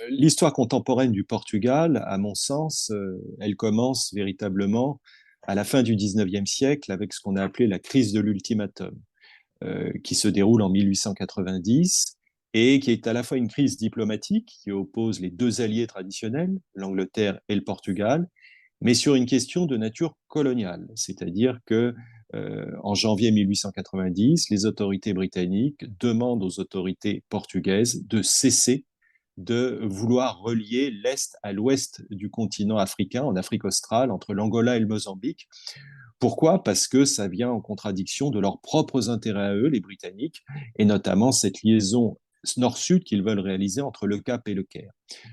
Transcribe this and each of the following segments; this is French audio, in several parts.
l'histoire contemporaine du Portugal, à mon sens, elle commence véritablement à la fin du 19e siècle avec ce qu'on a appelé la crise de l'ultimatum, qui se déroule en 1890 et qui est à la fois une crise diplomatique qui oppose les deux alliés traditionnels, l'Angleterre et le Portugal, mais sur une question de nature coloniale, c'est-à-dire que en janvier 1890, les autorités britanniques demandent aux autorités portugaises de cesser de vouloir relier l'Est à l'Ouest du continent africain, en Afrique australe, entre l'Angola et le Mozambique. Pourquoi? Parce que ça vient en contradiction de leurs propres intérêts à eux, les Britanniques, et notamment cette liaison nord-sud qu'ils veulent réaliser entre le Cap et le Caire.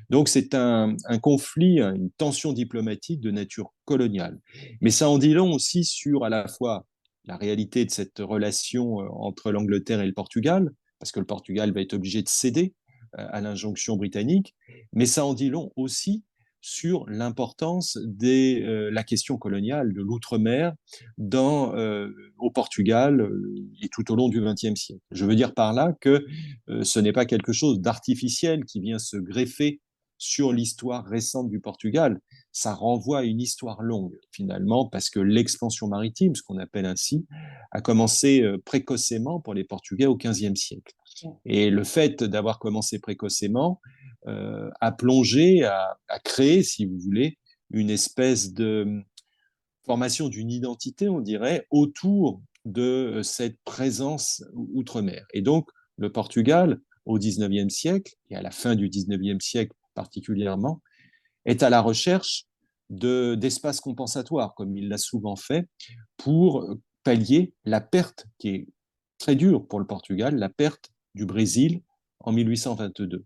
Donc c'est un conflit, une tension diplomatique de nature coloniale. Mais ça en dit long aussi sur à la fois la réalité de cette relation entre l'Angleterre et le Portugal, parce que le Portugal va être obligé de céder à l'injonction britannique, mais ça en dit long aussi sur l'importance de la question coloniale de l'outre-mer au Portugal et tout au long du XXe siècle. Je veux dire par là que ce n'est pas quelque chose d'artificiel qui vient se greffer sur l'histoire récente du Portugal. Ça renvoie à une histoire longue, finalement, parce que l'expansion maritime, ce qu'on appelle ainsi, a commencé précocement pour les Portugais au XVe siècle. Et le fait d'avoir commencé précocement a plongé, a créé, si vous voulez, une espèce de formation d'une identité, on dirait, autour de cette présence outre-mer. Et donc, le Portugal, au XIXe siècle, et à la fin du XIXe siècle particulièrement, est à la recherche d'espaces compensatoires, comme il l'a souvent fait, pour pallier la perte qui est très dure pour le Portugal, la perte du Brésil en 1822.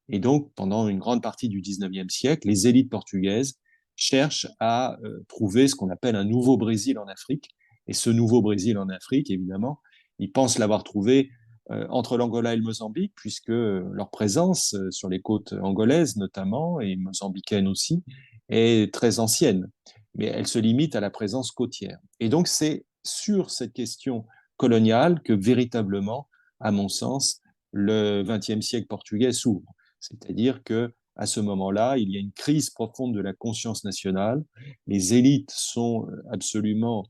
Et donc, pendant une grande partie du 19e siècle, les élites portugaises cherchent à trouver ce qu'on appelle un nouveau Brésil en Afrique. Et ce nouveau Brésil en Afrique, évidemment, ils pensent l'avoir trouvé entre l'Angola et le Mozambique, puisque leur présence sur les côtes angolaises notamment, et mozambicaines aussi, est très ancienne. Mais elle se limite à la présence côtière. Et donc, c'est sur cette question coloniale que véritablement, à mon sens, le XXe siècle portugais s'ouvre. C'est-à-dire que à ce moment-là, il y a une crise profonde de la conscience nationale. Les élites sont absolument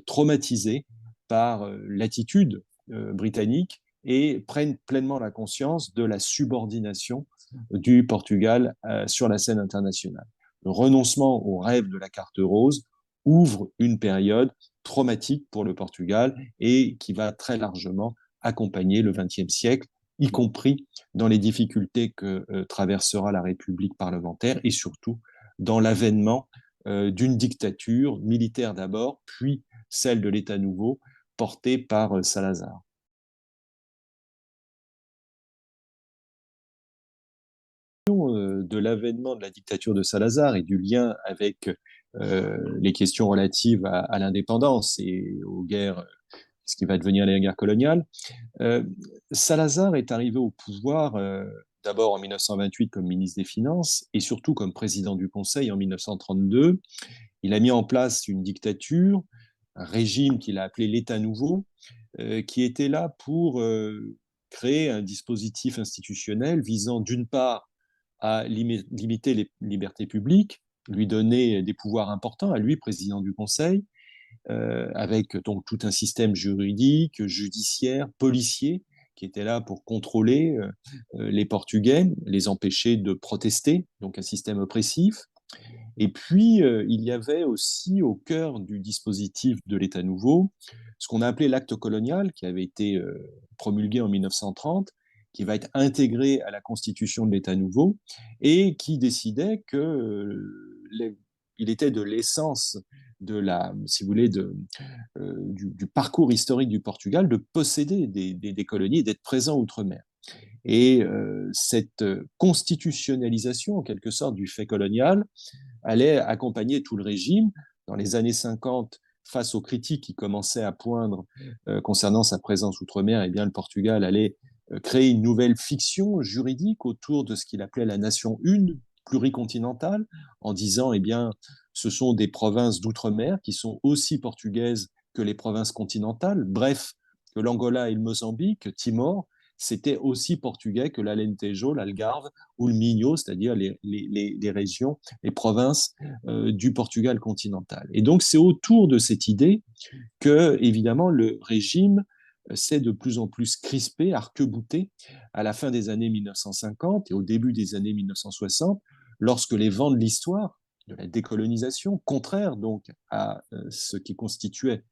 traumatisées par l'attitude britannique et prennent pleinement la conscience de la subordination du Portugal sur la scène internationale. Le renoncement au rêve de la carte rose ouvre une période traumatique pour le Portugal et qui va très largement accompagner le XXe siècle, y compris dans les difficultés que traversera la République parlementaire et surtout dans l'avènement d'une dictature militaire d'abord, puis celle de l'État nouveau portée par Salazar. De l'avènement de la dictature de Salazar et du lien avec les questions relatives à l'indépendance et aux guerres, ce qui va devenir les guerres coloniales. Euh, Salazar est arrivé au pouvoir d'abord en 1928 comme ministre des Finances et surtout comme président du Conseil en 1932. Il a mis en place une dictature, un régime qu'il a appelé l'État nouveau, qui était là pour créer un dispositif institutionnel visant d'une part à limiter les libertés publiques, lui donner des pouvoirs importants à lui, président du Conseil, avec donc tout un système juridique, judiciaire, policier, qui était là pour contrôler les Portugais, les empêcher de protester, donc un système oppressif. Et puis, il y avait aussi au cœur du dispositif de l'État nouveau ce qu'on a appelé l'acte colonial, qui avait été promulgué en 1930, qui va être intégré à la constitution de l'État nouveau et qui décidait que il était de l'essence de la, si vous voulez, du parcours historique du Portugal de posséder des colonies et d'être présent outre-mer. Et cette constitutionnalisation, en quelque sorte, du fait colonial allait accompagner tout le régime. Dans les années 50, face aux critiques qui commençaient à poindre concernant sa présence outre-mer, eh bien, le Portugal allait créer une nouvelle fiction juridique autour de ce qu'il appelait la nation une, pluricontinentale, en disant, eh bien, ce sont des provinces d'outre-mer qui sont aussi portugaises que les provinces continentales, bref, que l'Angola et le Mozambique, Timor, c'était aussi portugais que l'Alentejo, l'Algarve ou le Minho, c'est-à-dire les régions, les provinces du Portugal continental. Et donc c'est autour de cette idée que, évidemment, le régime s'est de plus en plus crispé, arc-bouté à la fin des années 1950 et au début des années 1960, lorsque les vents de l'histoire, de la décolonisation, contraires donc à ce qui constituait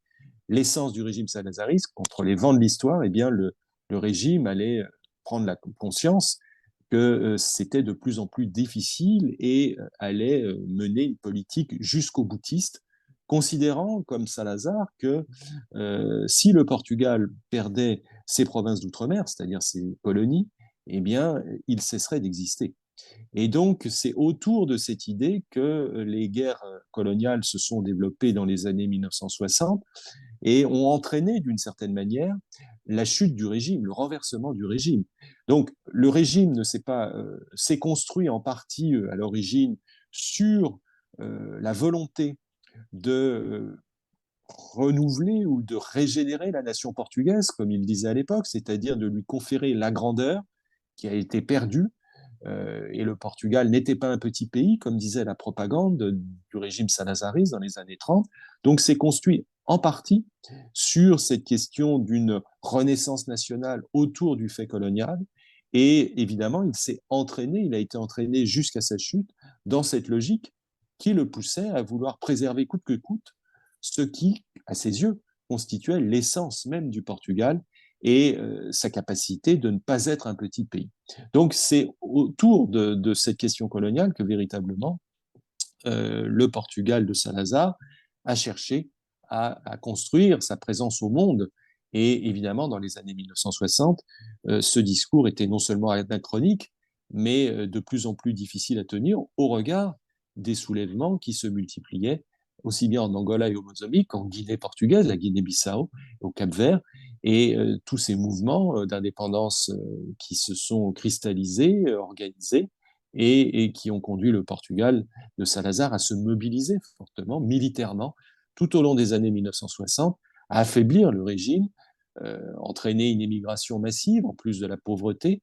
l'essence du régime salazariste, contre les vents de l'histoire, eh bien le régime allait prendre la conscience que c'était de plus en plus difficile et allait mener une politique jusqu'au boutiste, considérant, comme Salazar, que si le Portugal perdait ses provinces d'outre-mer, c'est-à-dire ses colonies, eh bien, il cesserait d'exister. Et donc, c'est autour de cette idée que les guerres coloniales se sont développées dans les années 1960 et ont entraîné d'une certaine manière la chute du régime, le renversement du régime. Donc le régime ne s'est construit en partie à l'origine sur la volonté de renouveler ou de régénérer la nation portugaise, comme il disait à l'époque, c'est-à-dire de lui conférer la grandeur qui a été perdue. Et le Portugal n'était pas un petit pays, comme disait la propagande du régime salazariste dans les années 30. Donc c'est construit en partie sur cette question d'une renaissance nationale autour du fait colonial. Et évidemment, il a été entraîné jusqu'à sa chute dans cette logique qui le poussait à vouloir préserver coûte que coûte ce qui, à ses yeux, constituait l'essence même du Portugal et sa capacité de ne pas être un petit pays. Donc c'est autour de cette question coloniale que véritablement le Portugal de Salazar a cherché à construire sa présence au monde. Et évidemment, dans les années 1960, ce discours était non seulement anachronique, mais de plus en plus difficile à tenir au regard des soulèvements qui se multipliaient aussi bien en Angola et au Mozambique qu'en Guinée portugaise, la Guinée-Bissau, au Cap-Vert, et tous ces mouvements d'indépendance qui se sont cristallisés, organisés, et qui ont conduit le Portugal de Salazar à se mobiliser fortement, militairement, tout au long des années 1960, à affaiblir le régime, entraîner une émigration massive, en plus de la pauvreté,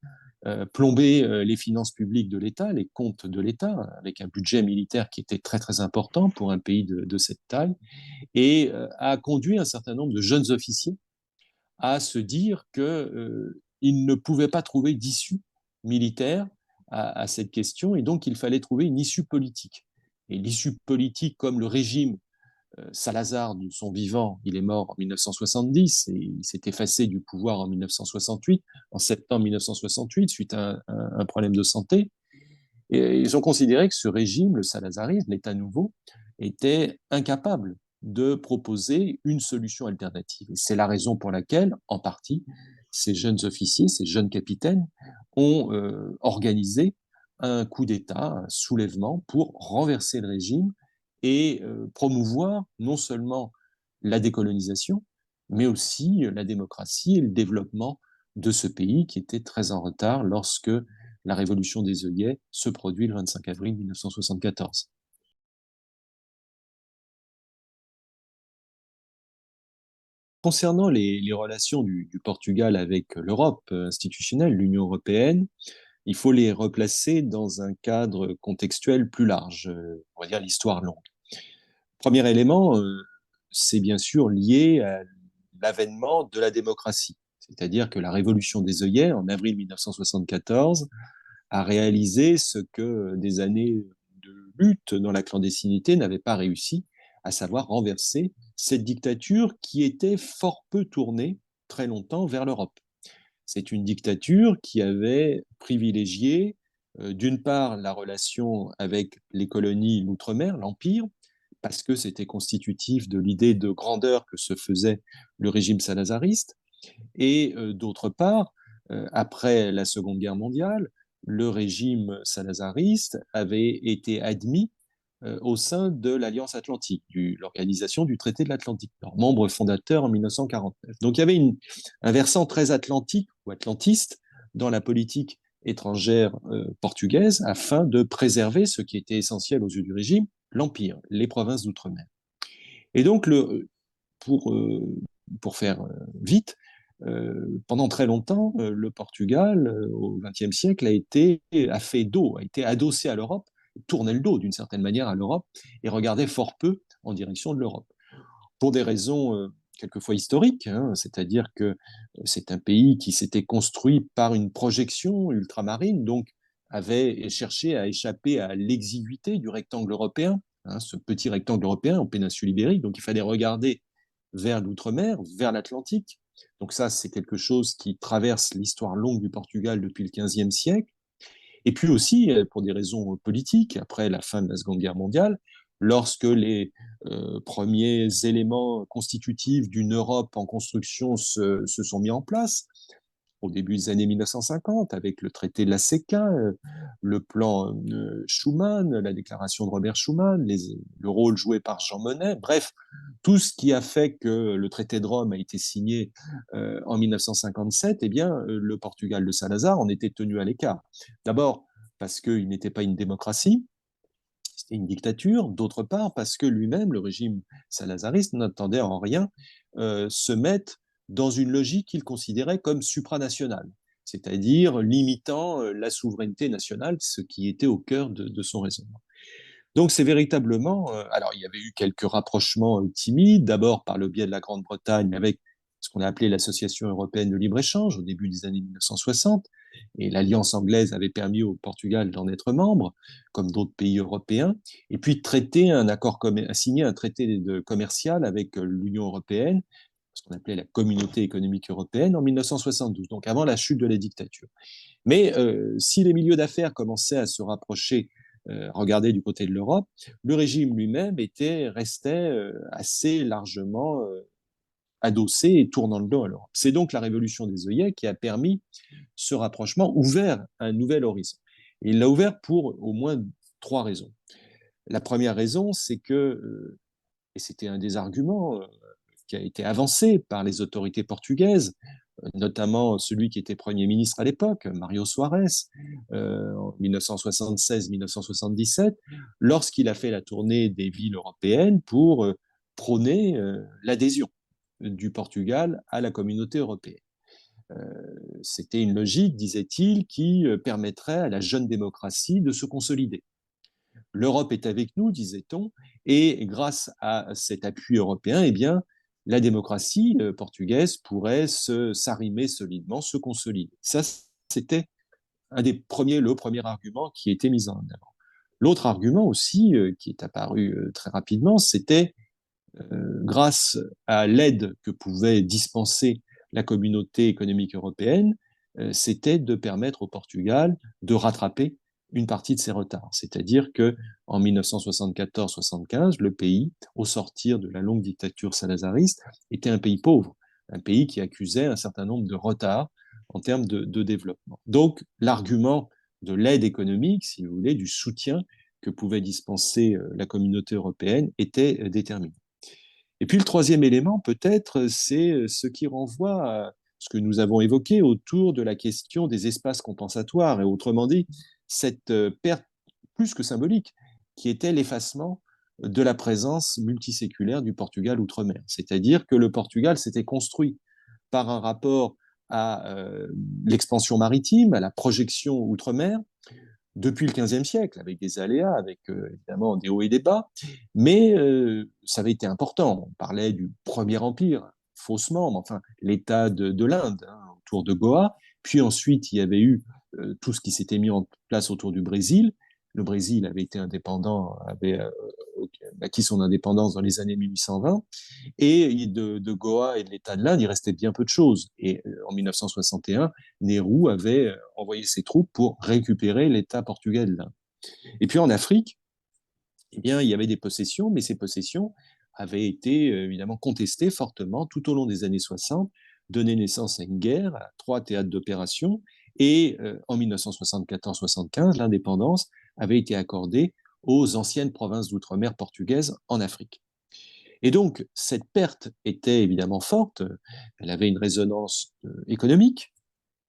plomber les finances publiques de l'État, les comptes de l'État, avec un budget militaire qui était très très important pour un pays de cette taille, et a conduit un certain nombre de jeunes officiers à se dire qu'ils ne pouvaient pas trouver d'issue militaire à cette question, et donc il fallait trouver une issue politique. Et l'issue politique, comme le régime Salazar, de son vivant, il est mort en 1970 et il s'est effacé du pouvoir en 1968, en septembre 1968, suite à un problème de santé. Et ils ont considéré que ce régime, le salazarisme, l'État nouveau, était incapable de proposer une solution alternative. Et c'est la raison pour laquelle, en partie, ces jeunes officiers, ces jeunes capitaines ont organisé un coup d'État, un soulèvement pour renverser le régime et promouvoir non seulement la décolonisation, mais aussi la démocratie et le développement de ce pays qui était très en retard lorsque la révolution des œillets se produit le 25 avril 1974. Concernant les relations du Portugal avec l'Europe institutionnelle, l'Union européenne, il faut les replacer dans un cadre contextuel plus large, on va dire l'histoire longue. Premier élément, c'est bien sûr lié à l'avènement de la démocratie, c'est-à-dire que la révolution des œillets en avril 1974 a réalisé ce que des années de lutte dans la clandestinité n'avaient pas réussi, à savoir renverser cette dictature qui était fort peu tournée très longtemps vers l'Europe. C'est une dictature qui avait privilégié d'une part la relation avec les colonies, l'outre-mer, l'Empire, parce que c'était constitutif de l'idée de grandeur que se faisait le régime salazariste, et d'autre part, après la Seconde Guerre mondiale, le régime salazariste avait été admis au sein de l'Alliance Atlantique, l'organisation du traité de l'Atlantique, leur membre fondateur en 1949. Donc il y avait un versant très atlantique ou atlantiste dans la politique étrangère portugaise afin de préserver ce qui était essentiel aux yeux du régime, l'Empire, les provinces d'outre-mer. Et donc, pour faire vite, Pendant très longtemps, le Portugal, au XXe siècle, a fait dos, a été adossé à l'Europe, tournait le dos d'une certaine manière à l'Europe et regardait fort peu en direction de l'Europe. Pour des raisons quelquefois historiques, hein, c'est-à-dire que c'est un pays qui s'était construit par une projection ultramarine, donc avait cherché à échapper à l'exiguïté du rectangle européen, hein, ce petit rectangle européen en péninsule ibérique. Donc il fallait regarder vers l'outre-mer, vers l'Atlantique. Donc ça, c'est quelque chose qui traverse l'histoire longue du Portugal depuis le XVe siècle. Et puis aussi, pour des raisons politiques, après la fin de la Seconde Guerre mondiale, lorsque les premiers éléments constitutifs d'une Europe en construction se sont mis en place, au début des années 1950, avec le traité de la CECA, le plan Schuman, la déclaration de Robert Schuman, le rôle joué par Jean Monnet, bref, tout ce qui a fait que le traité de Rome a été signé en 1957, eh bien, le Portugal de Salazar en était tenu à l'écart. D'abord, parce qu'il n'était pas une démocratie, c'était une dictature, d'autre part parce que lui-même, le régime salazariste, n'attendait en rien se mettre dans une logique qu'il considérait comme supranationale, c'est-à-dire limitant la souveraineté nationale, ce qui était au cœur de son raisonnement. Donc c'est véritablement, alors il y avait eu quelques rapprochements timides, d'abord par le biais de la Grande-Bretagne avec ce qu'on a appelé l'Association européenne de libre-échange au début des années 1960, et l'alliance anglaise avait permis au Portugal d'en être membre, comme d'autres pays européens, et puis signer un traité commercial avec l'Union européenne, ce qu'on appelait la Communauté économique européenne, en 1972, donc avant la chute de la dictature. Mais si les milieux d'affaires commençaient à se rapprocher, regarder du côté de l'Europe, le régime lui-même restait assez largement adossé et tournant le dos à l'Europe. C'est donc la révolution des œillets qui a permis ce rapprochement, ouvert un nouvel horizon. Et il l'a ouvert pour au moins trois raisons. La première raison, c'est que, et c'était un des arguments qui a été avancé par les autorités portugaises, notamment celui qui était Premier ministre à l'époque, Mario Soares, en 1976-1977, lorsqu'il a fait la tournée des villes européennes pour prôner l'adhésion du Portugal à la communauté européenne. C'était une logique, disait-il, qui permettrait à la jeune démocratie de se consolider. L'Europe est avec nous, disait-on, et grâce à cet appui européen, eh bien, la démocratie portugaise pourrait s'arrimer solidement, se consolider. Ça, c'était le premier argument qui était mis en avant. L'autre argument aussi, qui est apparu très rapidement, c'était grâce à l'aide que pouvait dispenser la communauté économique européenne, c'était de permettre au Portugal de rattraper une partie de ses retards. C'est-à-dire que en 1974-75, le pays, au sortir de la longue dictature salazariste, était un pays pauvre, un pays qui accusait un certain nombre de retards en termes de développement. Donc, l'argument de l'aide économique, si vous voulez, du soutien que pouvait dispenser la communauté européenne était déterminant. Et puis le troisième élément, peut-être, c'est ce qui renvoie à ce que nous avons évoqué autour de la question des espaces compensatoires, et autrement dit, cette perte plus que symbolique, qui était l'effacement de la présence multiséculaire du Portugal outre-mer. C'est-à-dire que le Portugal s'était construit par un rapport à l'expansion maritime, à la projection outre-mer, depuis le XVe siècle, avec des aléas, avec évidemment des hauts et des bas, mais ça avait été important. On parlait du Premier Empire, faussement, mais enfin l'État de l'Inde, hein, autour de Goa, puis ensuite il y avait eu tout ce qui s'était mis en place autour du Brésil. Le Brésil avait été indépendant, avait acquis son indépendance dans les années 1820, et de Goa et de l'État de l'Inde, il restait bien peu de choses. Et en 1961, Nehru avait envoyé ses troupes pour récupérer l'État portugais de l'Inde. Et puis en Afrique, eh bien, il y avait des possessions, mais ces possessions avaient été évidemment contestées fortement tout au long des années 60, donné naissance à une guerre, à trois théâtres d'opération, et en 1974-75, l'indépendance avait été accordée aux anciennes provinces d'outre-mer portugaises en Afrique. Et donc, cette perte était évidemment forte, elle avait une résonance économique,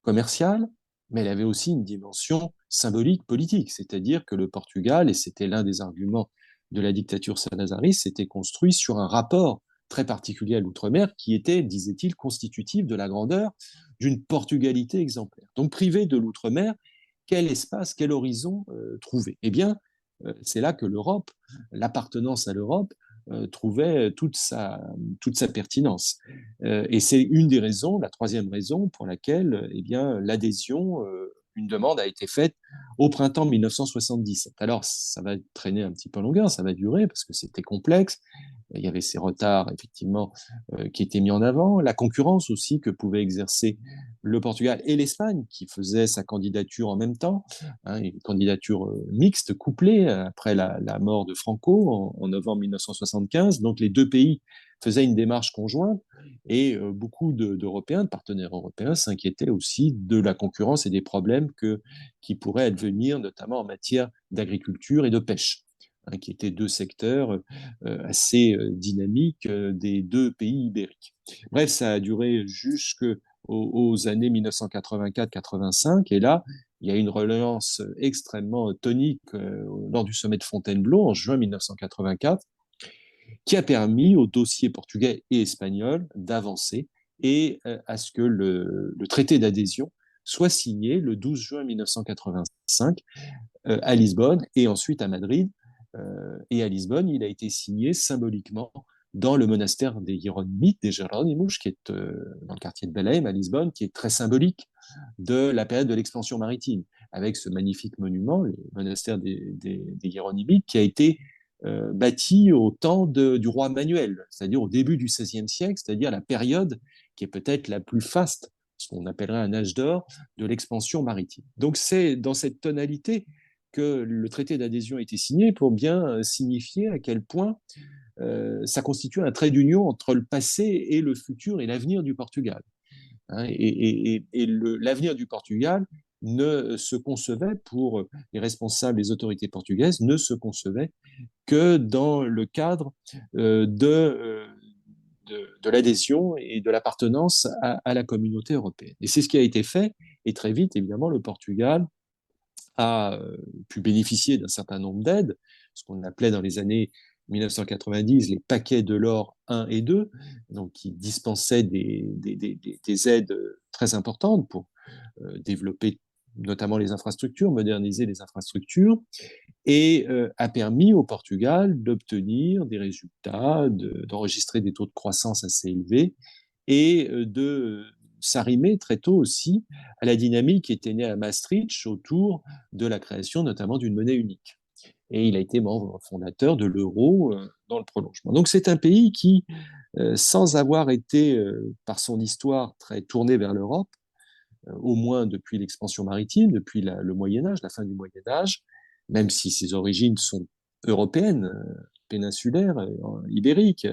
commerciale, mais elle avait aussi une dimension symbolique, politique, c'est-à-dire que le Portugal, et c'était l'un des arguments de la dictature salazariste, s'était construit sur un rapport très particulier à l'outre-mer qui était, disait-il, constitutif de la grandeur d'une portugalité exemplaire. Donc privé de l'outre-mer, quel espace, quel horizon trouver? Eh bien, c'est là que l'Europe, l'appartenance à l'Europe, trouvait toute sa pertinence. Et c'est une des raisons, la troisième raison pour laquelle eh bien, l'adhésion, une demande a été faite au printemps 1977. Alors, ça va traîner un petit peu en longueur, ça va durer parce que c'était complexe. Il y avait ces retards, effectivement, qui étaient mis en avant, la concurrence aussi que pouvaient exercer le Portugal et l'Espagne, qui faisaient sa candidature en même temps, hein, une candidature mixte, couplée, après la mort de Franco en novembre 1975. Donc les deux pays faisaient une démarche conjointe et beaucoup d'Européens, de partenaires européens, s'inquiétaient aussi de la concurrence et des problèmes qui pourraient advenir, notamment en matière d'agriculture et de pêche, hein, qui étaient deux secteurs assez dynamiques des deux pays ibériques. Bref, ça a duré jusqu'aux aux années 1984-85, et là, il y a une relance extrêmement tonique lors du sommet de Fontainebleau en juin 1984, qui a permis aux dossiers portugais et espagnols d'avancer et à ce que le traité d'adhésion soit signé le 12 juin 1985 à Lisbonne et ensuite à Madrid. Et à Lisbonne, il a été signé symboliquement dans le monastère des Hieronymites, des Jerónimos, qui est dans le quartier de Belém à Lisbonne, qui est très symbolique de la période de l'expansion maritime, avec ce magnifique monument, le monastère des Hieronymites, qui a été bâti au temps du roi Manuel, c'est-à-dire au début du XVIe siècle, c'est-à-dire la période qui est peut-être la plus faste, ce qu'on appellerait un âge d'or, de l'expansion maritime. Donc c'est dans cette tonalité que le traité d'adhésion a été signé pour bien signifier à quel point ça constitue un trait d'union entre le passé et le futur et l'avenir du Portugal. Hein, et l'avenir du Portugal ne se concevait, pour les responsables, les autorités portugaises, ne se concevait que dans le cadre de l'adhésion et de l'appartenance à la communauté européenne. Et c'est ce qui a été fait, et très vite, évidemment, le Portugal a pu bénéficier d'un certain nombre d'aides, ce qu'on appelait dans les années 1990 les paquets de l'or 1 et 2, donc qui dispensaient des aides très importantes pour développer notamment les infrastructures, moderniser les infrastructures, et a permis au Portugal d'obtenir des résultats, d'enregistrer des taux de croissance assez élevés et de s'arrimer très tôt aussi à la dynamique qui était née à Maastricht autour de la création notamment d'une monnaie unique. Et il a été membre fondateur de l'euro dans le prolongement. Donc c'est un pays qui, sans avoir été, par son histoire, très tourné vers l'Europe, au moins depuis l'expansion maritime, depuis le Moyen Âge, la fin du Moyen Âge, même si ses origines sont européennes, péninsulaires, ibériques,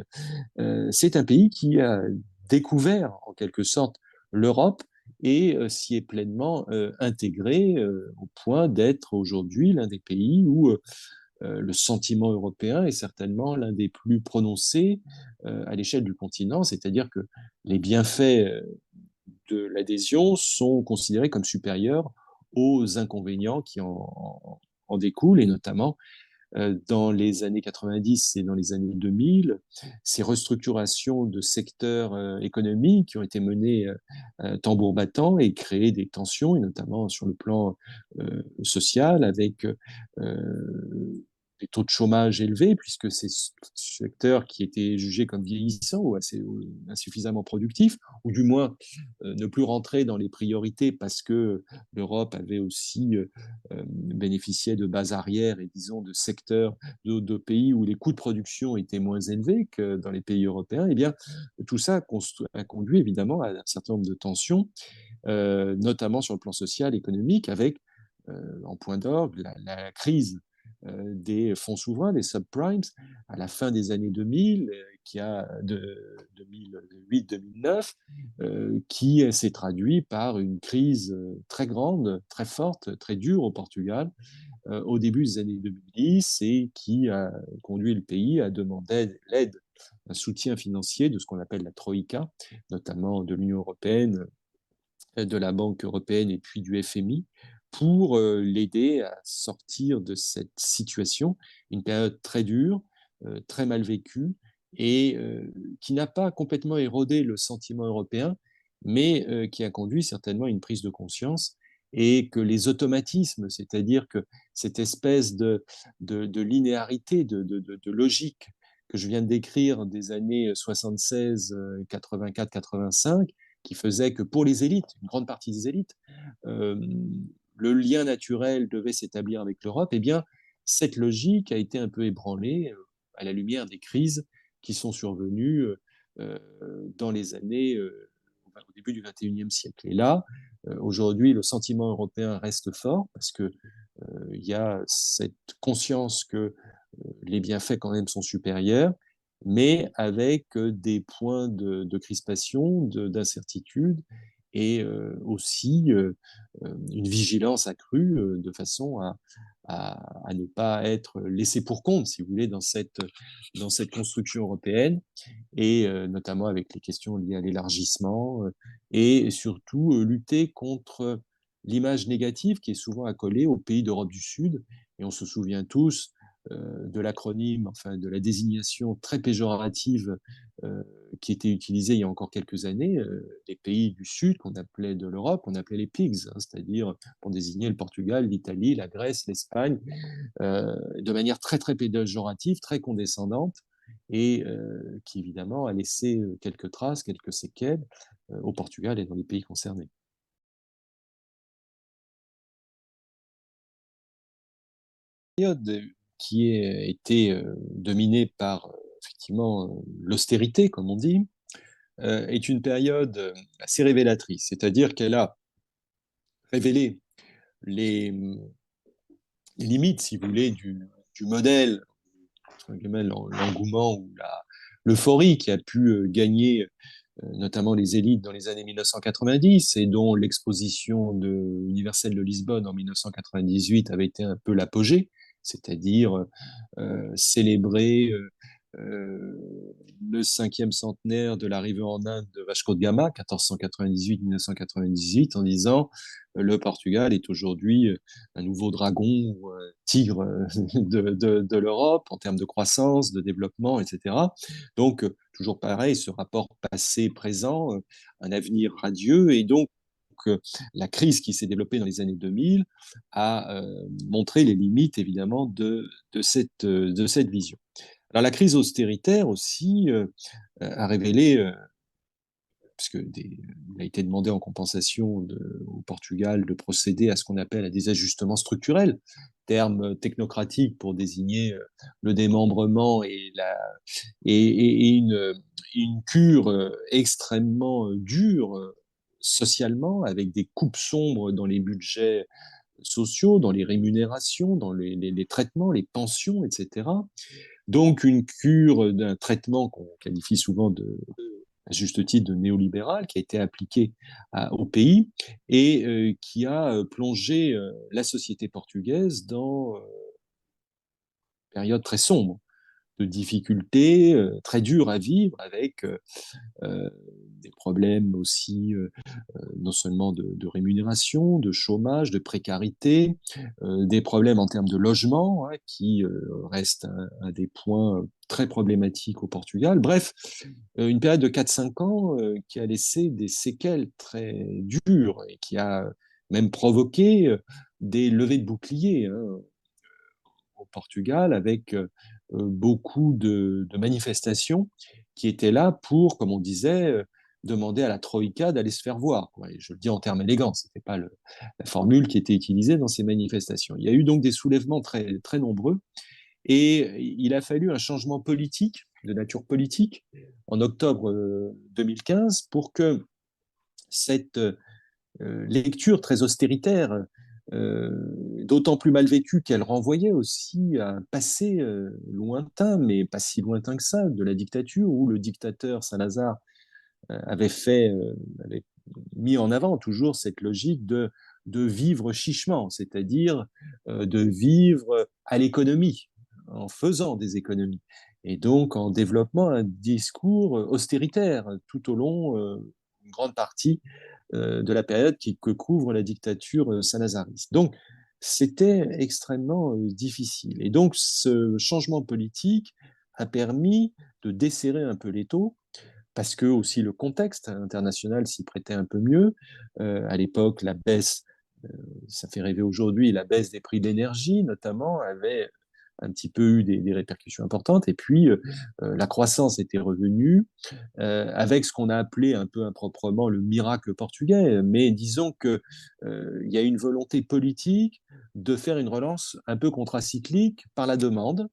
c'est un pays qui a découvert en quelque sorte l'Europe et s'y est pleinement intégré au point d'être aujourd'hui l'un des pays où le sentiment européen est certainement l'un des plus prononcés à l'échelle du continent, c'est-à-dire que les bienfaits de l'adhésion sont considérés comme supérieurs aux inconvénients qui en découlent, et notamment dans les années 90 et dans les années 2000, ces restructurations de secteurs économiques qui ont été menées tambour battant et créé des tensions, et notamment sur le plan social, avec des taux de chômage élevés, puisque ces secteurs qui étaient jugés comme vieillissants ou assez insuffisamment productifs, ou du moins ne plus rentrer dans les priorités parce que l'Europe avait aussi bénéficié de bases arrières et disons de secteurs de pays où les coûts de production étaient moins élevés que dans les pays européens, eh bien tout ça a conduit évidemment à un certain nombre de tensions, notamment sur le plan social, économique, avec en point d'orgue la crise des fonds souverains, des subprimes, à la fin des années 2000, qui a de 2008-2009, qui s'est traduit par une crise très grande, très forte, très dure au Portugal au début des années 2010 et qui a conduit le pays à demander l'aide, un soutien financier de ce qu'on appelle la Troïka, notamment de l'Union européenne, de la Banque européenne et puis du FMI, pour l'aider à sortir de cette situation, une période très dure, très mal vécue, et qui n'a pas complètement érodé le sentiment européen, mais qui a conduit certainement à une prise de conscience et que les automatismes, c'est-à-dire que cette espèce de linéarité, de logique que je viens de décrire des années 76, 84, 85, qui faisait que pour les élites, une grande partie des élites, euh, le lien naturel devait s'établir avec l'Europe, eh bien, cette logique a été un peu ébranlée à la lumière des crises qui sont survenues dans les années au début du XXIe siècle. Et là, aujourd'hui, le sentiment européen reste fort parce que il y a cette conscience que les bienfaits quand même sont supérieurs, mais avec des points de crispation, d'incertitude et aussi une vigilance accrue de façon à ne pas être laissé pour compte, si vous voulez, dans cette construction européenne, et notamment avec les questions liées à l'élargissement, et surtout lutter contre l'image négative qui est souvent accolée aux pays d'Europe du Sud. Et on se souvient tous de l'acronyme, enfin de la désignation très péjorative euh, qui était utilisée il y a encore quelques années, les pays du Sud qu'on appelait de l'Europe, on appelait les pigs, hein, c'est-à-dire pour désigner le Portugal, l'Italie, la Grèce, l'Espagne, de manière très très péjorative, très condescendante, et qui évidemment a laissé quelques traces, quelques séquelles au Portugal et dans les pays concernés. Période qui a été dominée par effectivement l'austérité, comme on dit, est une période assez révélatrice, c'est-à-dire qu'elle a révélé les, les limites, si vous voulez, du modèle, l'engouement ou l'euphorie qui a pu gagner notamment les élites dans les années 1990 et dont l'exposition universelle de Lisbonne en 1998 avait été un peu l'apogée, c'est-à-dire célébrer le 5e centenaire de l'arrivée en Inde de Vasco de Gama, 1498-1998, en disant le Portugal est aujourd'hui un nouveau dragon ou un tigre de l'Europe en termes de croissance, de développement, etc. Donc, toujours pareil, ce rapport passé-présent, un avenir radieux, et donc la crise qui s'est développée dans les années 2000 a montré les limites évidemment de cette vision. Alors la crise austéritaire aussi a révélé, puisque il a été demandé en compensation au Portugal de procéder à ce qu'on appelle à des ajustements structurels, terme technocratique pour désigner le démembrement et une cure extrêmement dure socialement, avec des coupes sombres dans les budgets sociaux, dans les rémunérations, dans les traitements, les pensions, etc. Donc une cure d'un traitement qu'on qualifie souvent à juste titre de néolibéral, qui a été appliqué au pays et qui a plongé la société portugaise dans une période très sombre, de difficultés très dures à vivre, avec euh, des problèmes aussi non seulement de rémunération, de chômage, de précarité, des problèmes en termes de logement, hein, qui restent un des points très problématiques au Portugal. Bref, une période de 4-5 ans qui a laissé des séquelles très dures et qui a même provoqué des levées de boucliers, hein, au Portugal, avec beaucoup de manifestations qui étaient là pour, comme on disait, demander à la Troïka d'aller se faire voir, quoi. Et je le dis en termes élégants, ce n'était pas la formule qui était utilisée dans ces manifestations. Il y a eu donc des soulèvements très, très nombreux, et il a fallu un changement politique, de nature politique, en octobre 2015, pour que cette lecture très austéritaire, euh, d'autant plus mal vécue qu'elle renvoyait aussi à un passé lointain, mais pas si lointain que ça, de la dictature, où le dictateur Salazar avait mis en avant toujours cette logique de vivre chichement, c'est-à-dire de vivre à l'économie, en faisant des économies, et donc en développant un discours austéritaire tout au long, une grande partie de la période que couvre la dictature salazariste. Donc, c'était extrêmement difficile. Et donc, ce changement politique a permis de desserrer un peu l'étau, parce que aussi le contexte international s'y prêtait un peu mieux. À l'époque, la baisse, euh, ça fait rêver aujourd'hui, la baisse des prix de l'énergie notamment avait un petit peu eu des répercussions importantes. Et puis, la croissance était revenue avec ce qu'on a appelé un peu improprement le miracle portugais. Mais disons que il y a une volonté politique de faire une relance un peu contracyclique par la demande,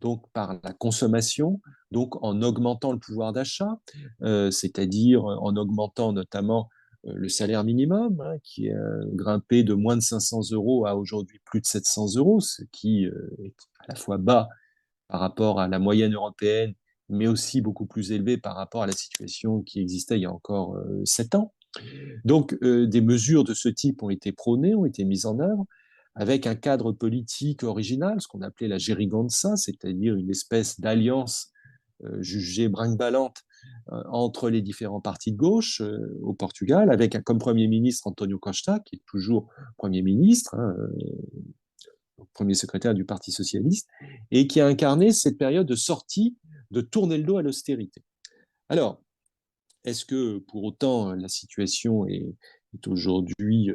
donc par la consommation, donc en augmentant le pouvoir d'achat, c'est-à-dire en augmentant notamment le salaire minimum, hein, qui a grimpé de moins de 500 euros à aujourd'hui plus de 700 euros, ce qui est à la fois bas par rapport à la moyenne européenne, mais aussi beaucoup plus élevé par rapport à la situation qui existait il y a encore 7 ans. Donc, des mesures de ce type ont été prônées, ont été mises en œuvre, avec un cadre politique original, ce qu'on appelait la geringonça, c'est-à-dire une espèce d'alliance jugée brinque-ballante entre les différents partis de gauche au Portugal, avec comme Premier ministre Antonio Costa, qui est toujours Premier ministre, hein, premier secrétaire du Parti socialiste, et qui a incarné cette période de sortie, de tourner le dos à l'austérité. Alors, est-ce que pour autant la situation est aujourd'hui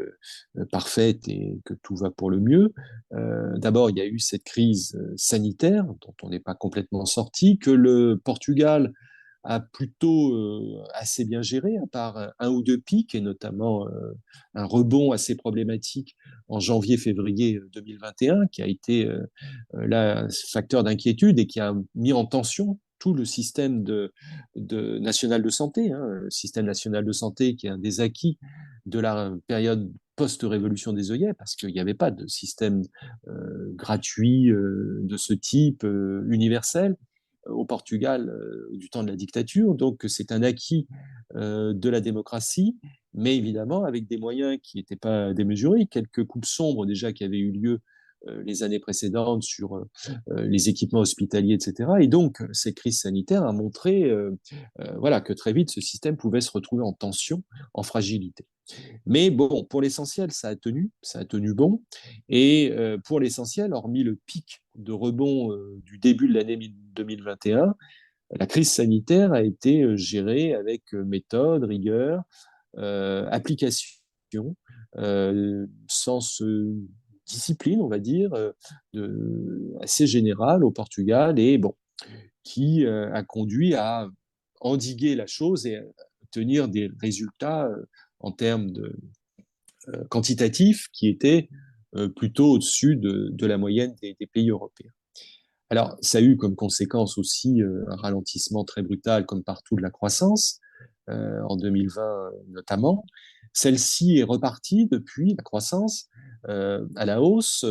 parfaite et que tout va pour le mieux? D'abord, il y a eu cette crise sanitaire dont on n'est pas complètement sorti, que le Portugal a plutôt assez bien géré, à part un ou deux pics, et notamment un rebond assez problématique en janvier-février 2021, qui a été là, facteur d'inquiétude et qui a mis en tension tout le système national de santé, hein, le système national de santé qui est un des acquis de la période post-révolution des œillets, parce qu'il n'y avait pas de système gratuit de ce type universel au Portugal du temps de la dictature. Donc c'est un acquis de la démocratie, mais évidemment avec des moyens qui n'étaient pas démesurés, quelques coupes sombres déjà qui avaient eu lieu les années précédentes sur les équipements hospitaliers, etc. Et donc, ces crises sanitaires ont montré voilà, que très vite, ce système pouvait se retrouver en tension, en fragilité. Mais bon, pour l'essentiel, ça a tenu bon. Et pour l'essentiel, hormis le pic de rebond du début de l'année 2021, la crise sanitaire a été gérée avec méthode, rigueur, application, sens discipline, on va dire, assez générale au Portugal, et bon, qui a conduit à endiguer la chose et à obtenir des résultats en termes quantitatifs qui étaient plutôt au-dessus de la moyenne des pays européens. Alors, ça a eu comme conséquence aussi un ralentissement très brutal, comme partout, de la croissance, en 2020 notamment. Celle-ci est repartie depuis, la croissance, à la hausse,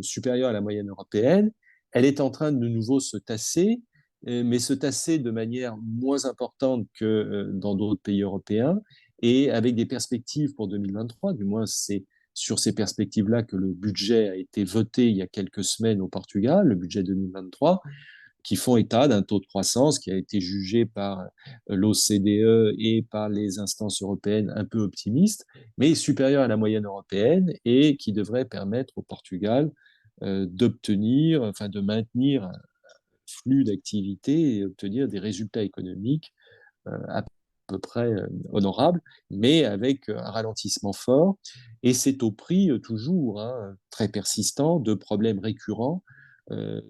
supérieure à la moyenne européenne. Elle est en train de nouveau se tasser, mais se tasser de manière moins importante que dans d'autres pays européens, et avec des perspectives pour 2023, du moins c'est sur ces perspectives-là que le budget a été voté il y a quelques semaines au Portugal, le budget 2023, qui font état d'un taux de croissance qui a été jugé par l'OCDE et par les instances européennes un peu optimiste, mais supérieur à la moyenne européenne, et qui devrait permettre au Portugal d'obtenir, enfin de maintenir un flux d'activité et obtenir des résultats économiques à peu près honorable, mais avec un ralentissement fort. Et c'est au prix toujours hein, très persistant de problèmes récurrents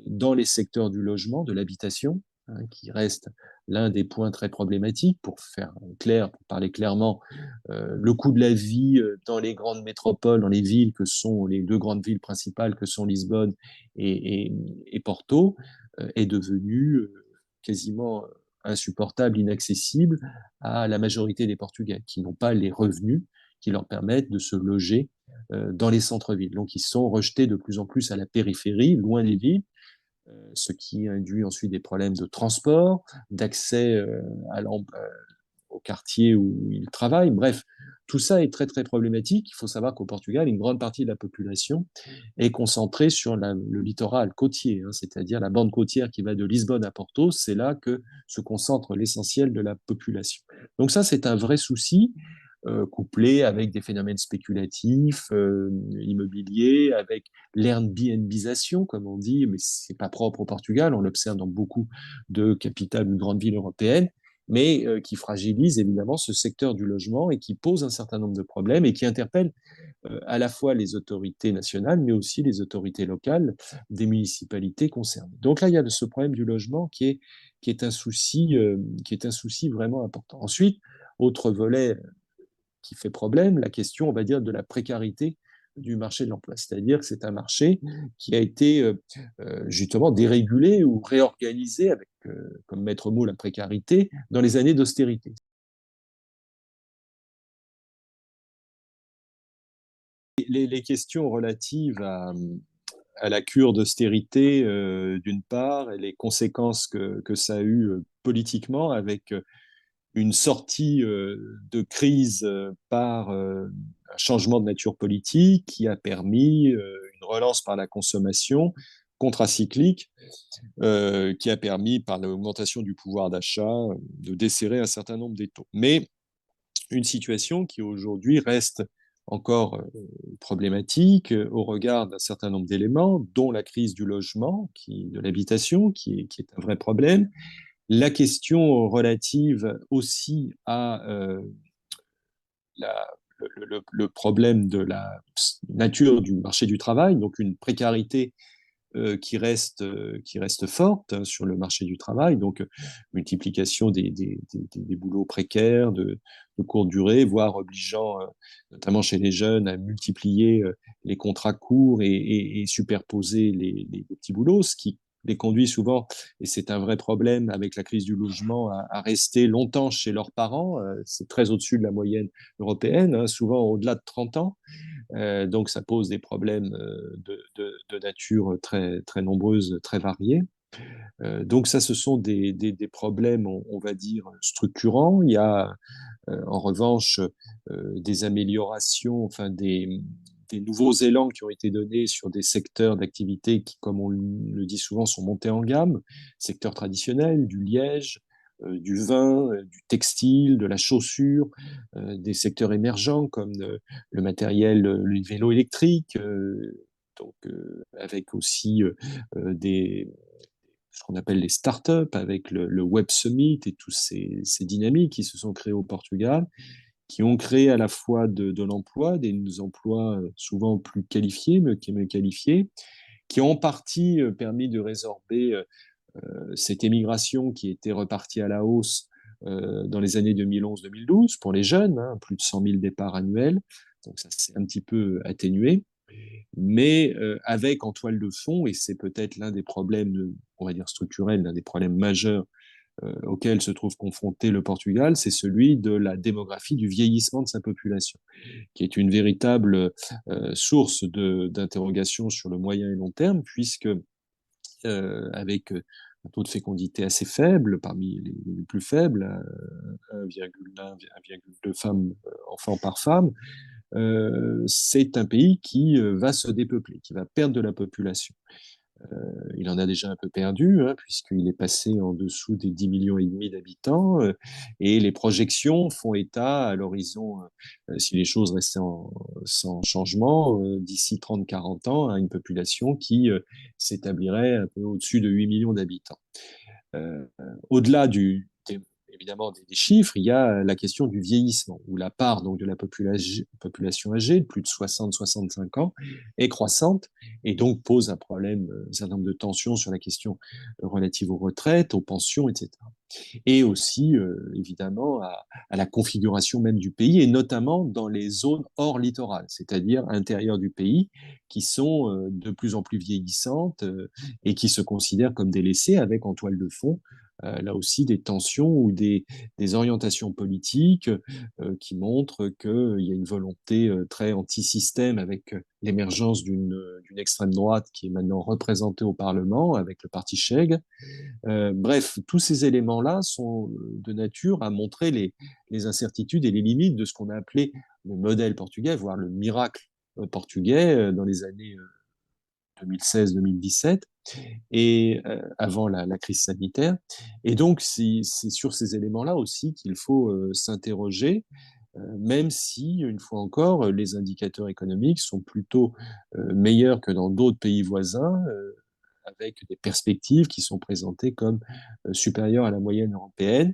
dans les secteurs du logement, de l'habitation, hein, qui reste l'un des points très problématiques. Pour faire clair, pour parler clairement, le coût de la vie dans les grandes métropoles, dans les villes que sont les deux grandes villes principales que sont Lisbonne et Porto, est devenu quasiment insupportable, inaccessible à la majorité des Portugais qui n'ont pas les revenus qui leur permettent de se loger dans les centres-villes. Donc ils sont rejetés de plus en plus à la périphérie, loin des villes, ce qui induit ensuite des problèmes de transport, d'accès au quartier où ils travaillent. Bref, tout ça est très très problématique. Il faut savoir qu'au Portugal, une grande partie de la population est concentrée sur le littoral côtier, hein, c'est-à-dire la bande côtière qui va de Lisbonne à Porto. C'est là que se concentre l'essentiel de la population. Donc ça, c'est un vrai souci. couplé avec des phénomènes spéculatifs, immobiliers, avec l'Airbnbisation, comme on dit, mais c'est pas propre au Portugal, on l'observe dans beaucoup de capitales ou de grandes villes européennes, mais qui fragilise évidemment ce secteur du logement et qui pose un certain nombre de problèmes et qui interpelle à la fois les autorités nationales, mais aussi les autorités locales des municipalités concernées. Donc là, il y a ce problème du logement qui est qui est un souci vraiment important. Ensuite, autre volet qui fait problème, la question, on va dire, de la précarité du marché de l'emploi. C'est-à-dire que c'est un marché qui a été justement dérégulé ou réorganisé avec comme maître mot la précarité dans les années d'austérité. Les questions relatives à la cure d'austérité, d'une part, et les conséquences que ça a eu politiquement avec une sortie de crise par un changement de nature politique qui a permis une relance par la consommation contracyclique, qui a permis par l'augmentation du pouvoir d'achat de desserrer un certain nombre des taux. Mais une situation qui aujourd'hui reste encore problématique au regard d'un certain nombre d'éléments, dont la crise du logement, de l'habitation, qui est un vrai problème, la question relative aussi à la, le problème de la nature du marché du travail, donc une précarité qui reste forte hein, sur le marché du travail, donc multiplication des boulots précaires, de courte durée, voire obligeant, notamment chez les jeunes, à multiplier les contrats courts et superposer les petits boulots, ce qui les conduit souvent, et c'est un vrai problème avec la crise du logement, à rester longtemps chez leurs parents. C'est très au-dessus de la moyenne européenne, hein, souvent au-delà de 30 ans. Donc ça pose des problèmes de nature très nombreuses, très variées. Donc ça, ce sont des problèmes, on va dire, structurants. Il y a en revanche des améliorations, enfin des nouveaux élans qui ont été donnés sur des secteurs d'activité qui, comme on le dit souvent, sont montés en gamme, secteurs traditionnels, du liège, du vin, du textile, de la chaussure, des secteurs émergents comme le matériel, le vélo électrique, donc avec aussi ce qu'on appelle les startups, avec le Web Summit et tous ces dynamiques qui se sont créées au Portugal, qui ont créé à la fois de l'emploi, des emplois souvent plus qualifiés, mieux qualifiés, qui ont en partie permis de résorber cette émigration qui était repartie à la hausse dans les années 2011-2012 pour les jeunes, hein, plus de 100 000 départs annuels. Donc ça s'est un petit peu atténué, mais avec en toile de fond, et c'est peut-être l'un des problèmes, on va dire structurels, l'un des problèmes majeurs auquel se trouve confronté le Portugal, c'est celui de la démographie, du vieillissement de sa population, qui est une véritable source d'interrogation sur le moyen et long terme, puisque avec un taux de fécondité assez faible, parmi les plus faibles, 1,1, 1,2 femmes, enfants par femme, c'est un pays qui va se dépeupler, qui va perdre de la population. Il en a déjà un peu perdu, hein, puisqu'il est passé en dessous des 10 millions et demi d'habitants, et les projections font état à l'horizon, si les choses restaient sans changement, d'ici 30-40 ans, à une population qui s'établirait un peu au-dessus de 8 millions d'habitants. Euh, Au-delà évidemment des chiffres, il y a la question du vieillissement, où la part donc, de la population âgée de plus de 60-65 ans est croissante et donc pose un problème, un certain nombre de tensions sur la question relative aux retraites, aux pensions, etc. Et aussi, évidemment, à la configuration même du pays, et notamment dans les zones hors littoral, c'est-à-dire intérieures du pays, qui sont de plus en plus vieillissantes et qui se considèrent comme délaissées, avec en toile de fond là aussi des tensions ou des orientations politiques qui montrent qu'il y a une volonté très anti-système avec l'émergence d'une extrême droite qui est maintenant représentée au Parlement avec le parti Chega. Bref, tous ces éléments-là sont de nature à montrer les incertitudes et les limites de ce qu'on a appelé le modèle portugais, voire le miracle portugais dans les années 2016-2017 et avant la crise sanitaire. Et donc, c'est sur ces éléments-là aussi qu'il faut s'interroger même si, une fois encore, les indicateurs économiques sont plutôt meilleurs que dans d'autres pays voisins, avec des perspectives qui sont présentées comme supérieures à la moyenne européenne,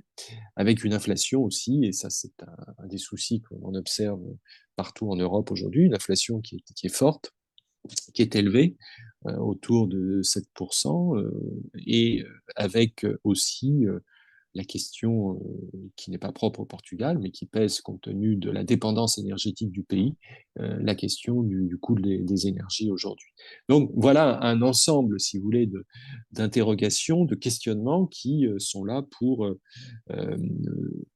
avec une inflation aussi, et ça c'est un des soucis qu'on observe partout en Europe aujourd'hui, une inflation qui est forte, qui est élevée, autour de 7%, et avec aussi la question qui n'est pas propre au Portugal, mais qui pèse compte tenu de la dépendance énergétique du pays, la question du coût des énergies aujourd'hui. Donc voilà un ensemble, si vous voulez, d'interrogations, de questionnements qui sont là pour euh,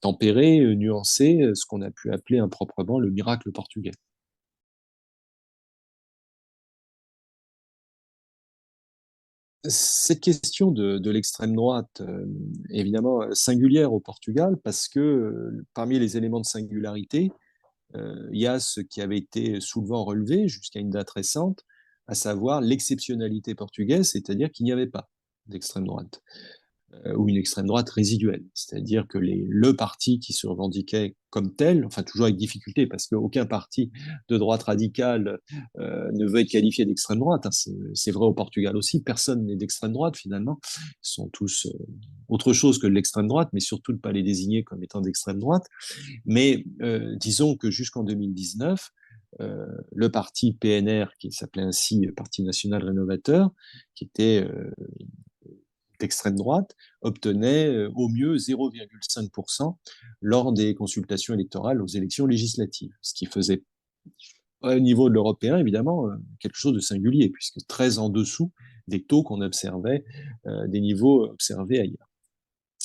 tempérer, nuancer ce qu'on a pu appeler improprement le miracle portugais. Cette question de l'extrême droite, évidemment singulière au Portugal, parce que parmi les éléments de singularité, il y a ce qui avait été souvent relevé jusqu'à une date récente, à savoir l'exceptionnalité portugaise, c'est-à-dire qu'il n'y avait pas d'extrême droite ou une extrême droite résiduelle. C'est-à-dire que le parti qui se revendiquait comme tel, enfin toujours avec difficulté, parce qu'aucun parti de droite radicale ne veut être qualifié d'extrême droite. Hein. C'est vrai au Portugal aussi, personne n'est d'extrême droite finalement. Ils sont tous autre chose que de l'extrême droite, mais surtout ne pas les désigner comme étant d'extrême droite. Mais disons que jusqu'en 2019, le parti PNR, qui s'appelait ainsi Parti national rénovateur, qui était d'extrême droite, obtenait au mieux 0,5% lors des consultations électorales aux élections législatives, ce qui faisait au niveau de l'européen, évidemment, quelque chose de singulier, puisque très en dessous des taux qu'on observait, des niveaux observés ailleurs.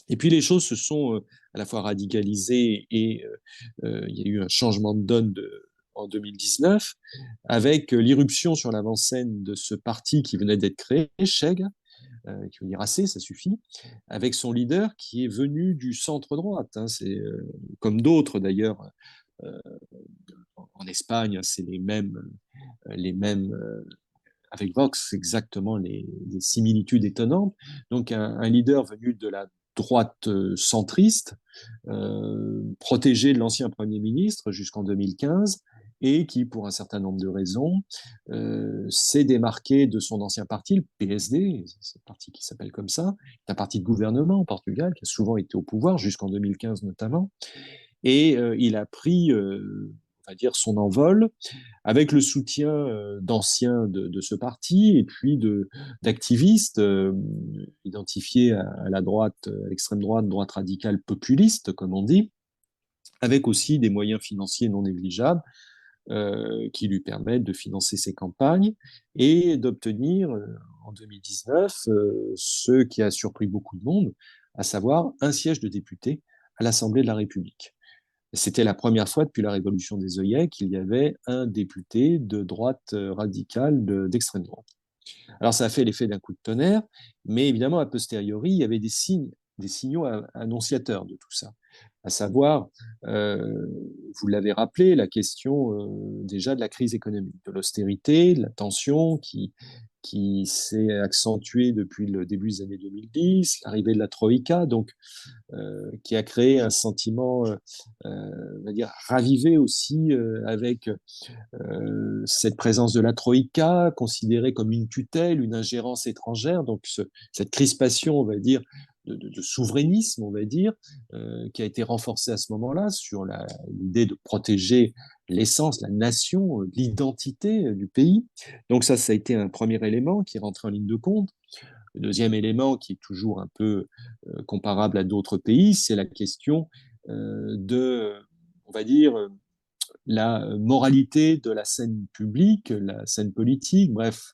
Et puis les choses se sont à la fois radicalisées et il y a eu un changement de donne en 2019 avec l'irruption sur l'avant-scène de ce parti qui venait d'être créé, Chega, qui veut dire assez, ça suffit, avec son leader qui est venu du centre-droite. Hein, c'est comme d'autres d'ailleurs euh, en Espagne, c'est les mêmes avec Vox exactement les similitudes étonnantes. Donc un leader venu de la droite centriste, protégé de l'ancien Premier ministre jusqu'en 2015, et qui, pour un certain nombre de raisons, s'est démarqué de son ancien parti, le PSD, c'est un parti qui s'appelle comme ça, c'est un parti de gouvernement au Portugal, qui a souvent été au pouvoir, jusqu'en 2015 notamment, et il a pris, on va dire, son envol avec le soutien d'anciens de ce parti et puis d'activistes identifiés à la droite, à l'extrême droite, droite radicale populiste, comme on dit, avec aussi des moyens financiers non négligeables qui lui permettent de financer ses campagnes et d'obtenir en 2019 ce qui a surpris beaucoup de monde, à savoir un siège de député à l'Assemblée de la République. C'était la première fois depuis la révolution des œillets qu'il y avait un député de droite radicale d'extrême droite. Alors ça a fait l'effet d'un coup de tonnerre, mais évidemment, a posteriori, il y avait des signes, des signaux annonciateurs de tout ça. À savoir, euh, vous l'avez rappelé, la question déjà de la crise économique, de l'austérité, de la tension qui s'est accentuée depuis le début des années 2010, l'arrivée de la Troïka, donc qui a créé un sentiment, on va dire, ravivé aussi avec cette présence de la Troïka, considérée comme une tutelle, une ingérence étrangère, donc cette crispation, on va dire, de souverainisme, on va dire, qui a été renforcée à ce moment-là sur l'idée de protéger l'essence, la nation, l'identité du pays. Donc ça a été un premier élément qui est rentré en ligne de compte. Le deuxième élément, qui est toujours un peu comparable à d'autres pays, c'est la question de, on va dire, la moralité de la scène publique, la scène politique. Bref,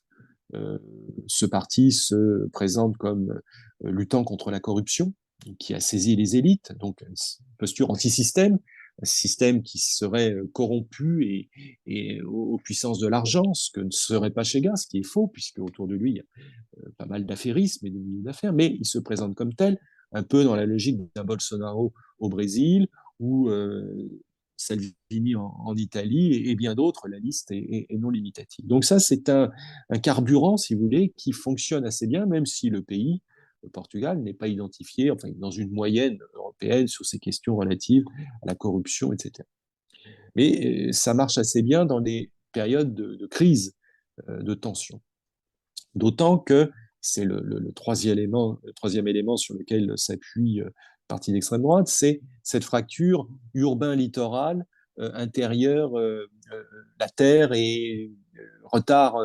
euh, ce parti se présente comme luttant contre la corruption, qui a saisi les élites, donc une posture anti-système, un système qui serait corrompu et aux puissances de l'argent, ce que ne serait pas chez Gas, ce qui est faux, puisque autour de lui, il y a pas mal d'affairisme et de milieux d'affaires, mais il se présente comme tel, un peu dans la logique d'un Bolsonaro au Brésil ou Salvini en Italie et bien d'autres, la liste est non limitative. Donc ça, c'est un carburant, si vous voulez, qui fonctionne assez bien, même si le pays, le Portugal, n'est pas identifié enfin, dans une moyenne européenne sur ces questions relatives à la corruption, etc. Mais ça marche assez bien dans les périodes de crise, de tension. D'autant que c'est le troisième élément sur lequel s'appuie le parti d'extrême droite, c'est cette fracture urbain-littoral, intérieur, la terre et retard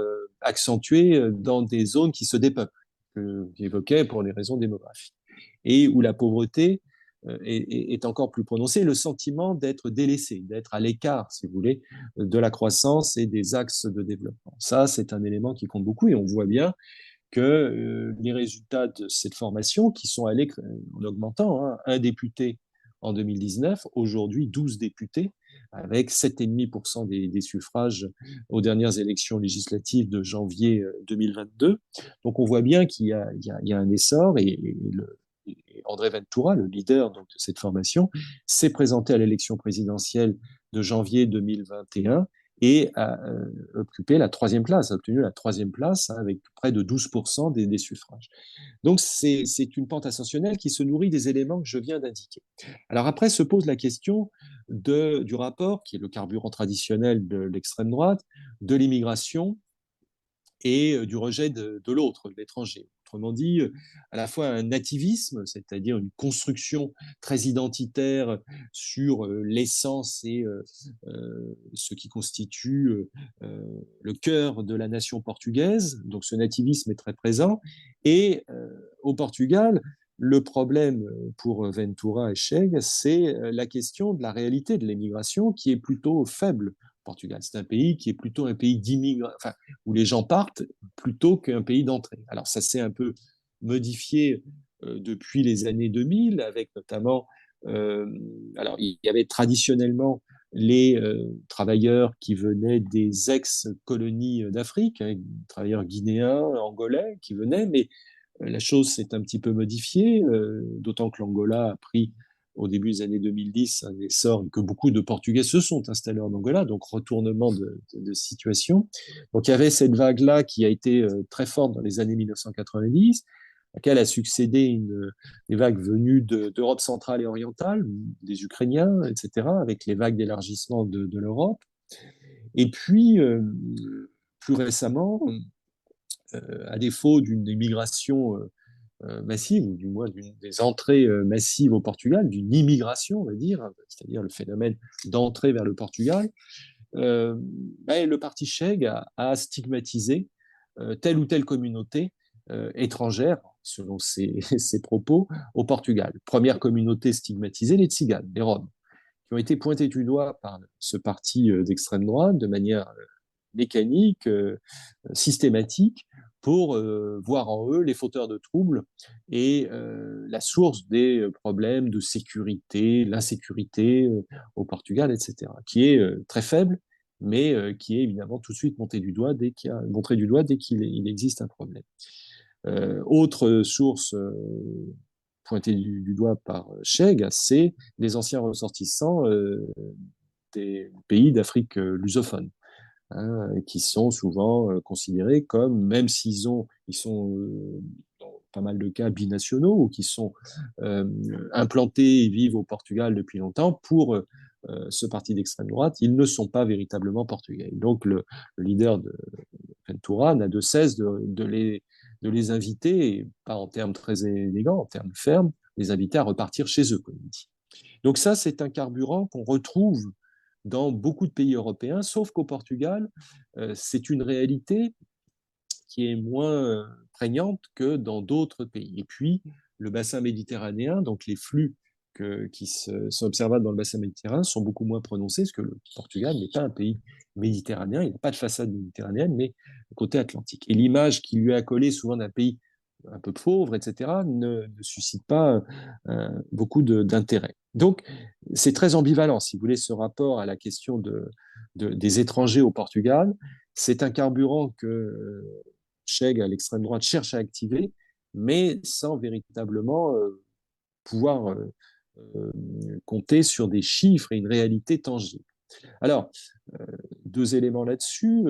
accentué dans des zones qui se dépeuplent, que j'évoquais pour les raisons démographiques, et où la pauvreté est encore plus prononcée, le sentiment d'être délaissé, d'être à l'écart, si vous voulez, de la croissance et des axes de développement. Ça, c'est un élément qui compte beaucoup et on voit bien que les résultats de cette formation, qui sont allés en augmentant, hein, un député en 2019, aujourd'hui 12 députés, avec 7,5% des suffrages aux dernières élections législatives de janvier 2022. Donc on voit bien qu'il y a un essor et André Ventura, le leader donc, de cette formation, s'est présenté à l'élection présidentielle de janvier 2021 et a occupé la troisième place, a obtenu la troisième place, hein, avec près de 12% des suffrages. Donc c'est une pente ascensionnelle qui se nourrit des éléments que je viens d'indiquer. Alors après se pose la question du rapport, qui est le carburant traditionnel de l'extrême droite, de l'immigration et du rejet de l'autre, de l'étranger. Autrement dit, à la fois un nativisme, c'est-à-dire une construction très identitaire sur l'essence et ce qui constitue le cœur de la nation portugaise. Donc ce nativisme est très présent. Et au Portugal, le problème pour Ventura et Chega, c'est la question de la réalité de l'immigration qui est plutôt faible. Portugal, c'est un pays qui est plutôt un pays d'immigration, enfin, où les gens partent plutôt qu'un pays d'entrée. Alors ça s'est un peu modifié depuis les années 2000, avec notamment, alors il y avait traditionnellement les travailleurs qui venaient des ex-colonies d'Afrique, hein, travailleurs guinéens, angolais qui venaient, mais la chose s'est un petit peu modifiée, d'autant que l'Angola a pris au début des années 2010 un essor et que beaucoup de Portugais se sont installés en Angola, donc retournement de situation. Donc il y avait cette vague-là qui a été très forte dans les années 1990, à laquelle a succédé des vagues venues d'Europe centrale et orientale, des Ukrainiens, etc., avec les vagues d'élargissement de l'Europe. Et puis, plus récemment, à défaut d'une immigration massive, ou du moins des entrées massives au Portugal, d'une immigration, on va dire, c'est-à-dire le phénomène d'entrée vers le Portugal, le parti Chega a stigmatisé telle ou telle communauté étrangère, selon ses propos, au Portugal. Première communauté stigmatisée, les Tziganes, les Roms, qui ont été pointés du doigt par ce parti d'extrême droite de manière mécanique, systématique, pour voir en eux les fauteurs de troubles et la source des problèmes de sécurité, l'insécurité au Portugal, etc., qui est très faible, mais qui est évidemment tout de suite montré du doigt dès qu'il existe un problème. Autre source pointée du doigt par Chega, c'est les anciens ressortissants des pays d'Afrique lusophone, hein, qui sont souvent considérés comme, même ils sont dans pas mal de cas binationaux, ou qui sont implantés et vivent au Portugal depuis longtemps, pour ce parti d'extrême droite, ils ne sont pas véritablement portugais. Donc le leader de Ventura n'a de cesse de les inviter, et pas en termes très élégants, en termes fermes, les inviter à repartir chez eux, comme il dit. Donc ça, c'est un carburant qu'on retrouve dans beaucoup de pays européens, sauf qu'au Portugal, c'est une réalité qui est moins prégnante que dans d'autres pays. Et puis, le bassin méditerranéen, donc les flux qui sont observables dans le bassin méditerranéen sont beaucoup moins prononcés, parce que le Portugal n'est pas un pays méditerranéen, il n'a pas de façade méditerranéenne, mais côté atlantique. Et l'image qui lui est accolée souvent d'un pays un peu pauvre, etc., ne suscite pas beaucoup d'intérêt. Donc, c'est très ambivalent, si vous voulez, ce rapport à la question des étrangers au Portugal. C'est un carburant que Chega, à l'extrême droite, cherche à activer, mais sans véritablement pouvoir euh, compter sur des chiffres et une réalité tangible. Alors, deux éléments là-dessus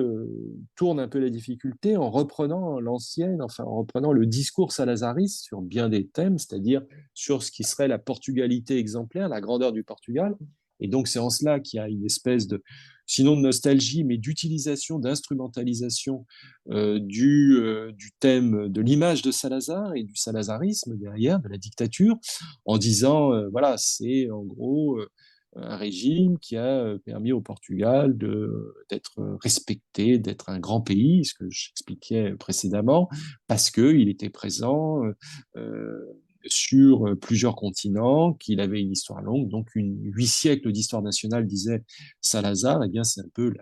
tournent un peu la difficulté en reprenant en reprenant le discours salazariste sur bien des thèmes, c'est-à-dire sur ce qui serait la portugalité exemplaire, la grandeur du Portugal, Et donc, c'est en cela qu'il y a une espèce de, sinon de nostalgie, mais d'utilisation, d'instrumentalisation du thème de l'image de Salazar et du salazarisme derrière, de la dictature, en disant, voilà, c'est en gros un régime qui a permis au Portugal d'être respecté, d'être un grand pays, ce que j'expliquais précédemment, parce qu'il était présent sur plusieurs continents, qu'il avait une histoire longue, donc 8 siècles d'histoire nationale, disait Salazar. Eh bien, c'est un peu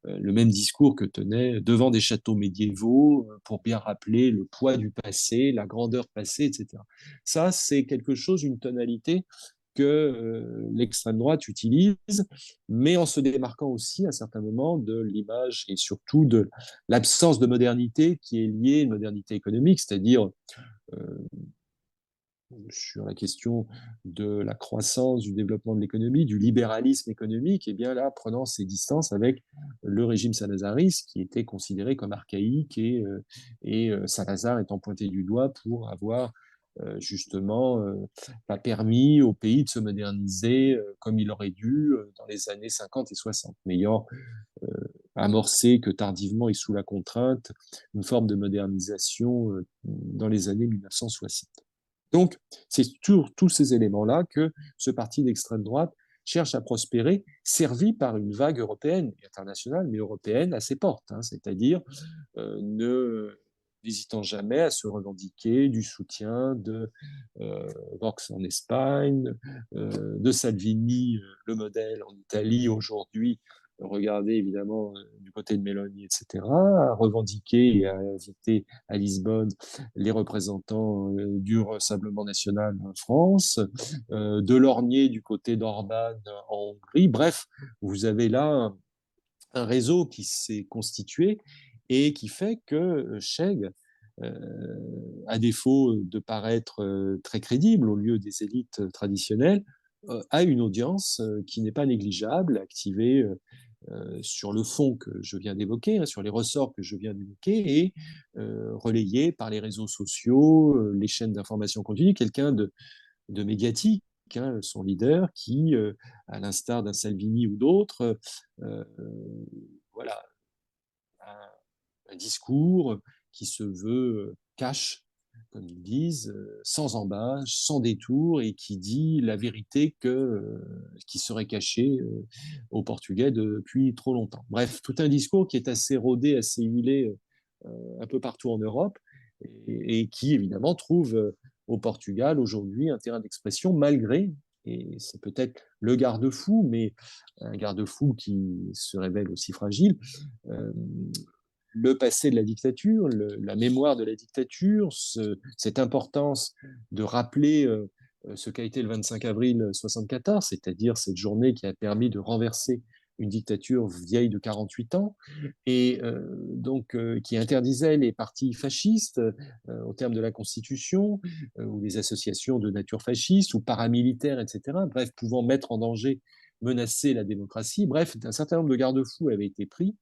le même discours que tenait devant des châteaux médiévaux pour bien rappeler le poids du passé, la grandeur passée, etc. Ça, c'est quelque chose, une tonalité que l'extrême droite utilise, mais en se démarquant aussi à certains moments de l'image et surtout de l'absence de modernité qui est liée à une modernité économique, c'est-à-dire euh, sur la question de la croissance, du développement de l'économie, du libéralisme économique, et bien là, prenant ses distances avec le régime salazariste qui était considéré comme archaïque et Salazar étant pointé du doigt pour avoir justement pas permis au pays de se moderniser comme il aurait dû dans les années 50 et 60, n'ayant amorcé que tardivement et sous la contrainte une forme de modernisation dans les années 1960. Donc, c'est tous ces éléments-là que ce parti d'extrême droite cherche à prospérer, servi par une vague européenne et internationale, mais européenne à ses portes, hein, c'est-à-dire ne n'hésitant jamais à se revendiquer du soutien de Vox en Espagne, de Salvini, le modèle en Italie aujourd'hui, regardez évidemment du côté de Mélanie, etc., à revendiquer et à inviter à Lisbonne les représentants du Rassemblement national en France, de lorgner du côté d'Orban en Hongrie. Bref, vous avez là un réseau qui s'est constitué et qui fait que Chegg, à défaut de paraître très crédible au lieu des élites traditionnelles, a une audience qui n'est pas négligeable, activée sur le fond que je viens d'évoquer, hein, sur les ressorts que je viens d'évoquer, et relayée par les réseaux sociaux, les chaînes d'information continue, quelqu'un de médiatique, hein, son leader, qui, à l'instar d'un Salvini ou d'autres, voilà, un discours qui se veut cash, comme ils disent, sans embâche, sans détour, et qui dit la vérité qui serait cachée au Portugais depuis trop longtemps. Bref, tout un discours qui est assez rodé, assez huilé un peu partout en Europe, et qui évidemment trouve au Portugal aujourd'hui un terrain d'expression malgré, et c'est peut-être le garde-fou, mais un garde-fou qui se révèle aussi fragile, euh, le passé de la dictature, la mémoire de la dictature, cette importance de rappeler ce qu'a été le 25 avril 1974, c'est-à-dire cette journée qui a permis de renverser une dictature vieille de 48 ans, et donc qui interdisait les partis fascistes au terme de la Constitution, ou les associations de nature fasciste ou paramilitaires, etc., bref, pouvant mettre en danger, menacer la démocratie. Bref, un certain nombre de garde-fous avaient été pris,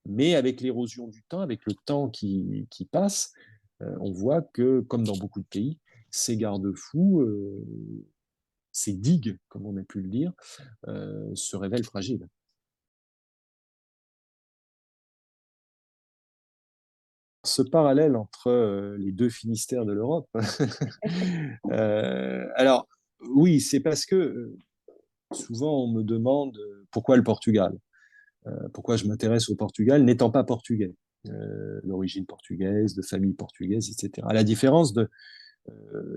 mais avec l'érosion du temps, avec le temps qui passe, on voit que, comme dans beaucoup de pays, ces garde-fous, ces digues, comme on a pu le dire, se révèlent fragiles. Ce parallèle entre les deux Finistères de l'Europe, alors oui, c'est parce que souvent on me demande pourquoi le Portugal, pourquoi je m'intéresse au Portugal n'étant pas portugais, d'origine portugaise, de famille portugaise, etc. À la différence de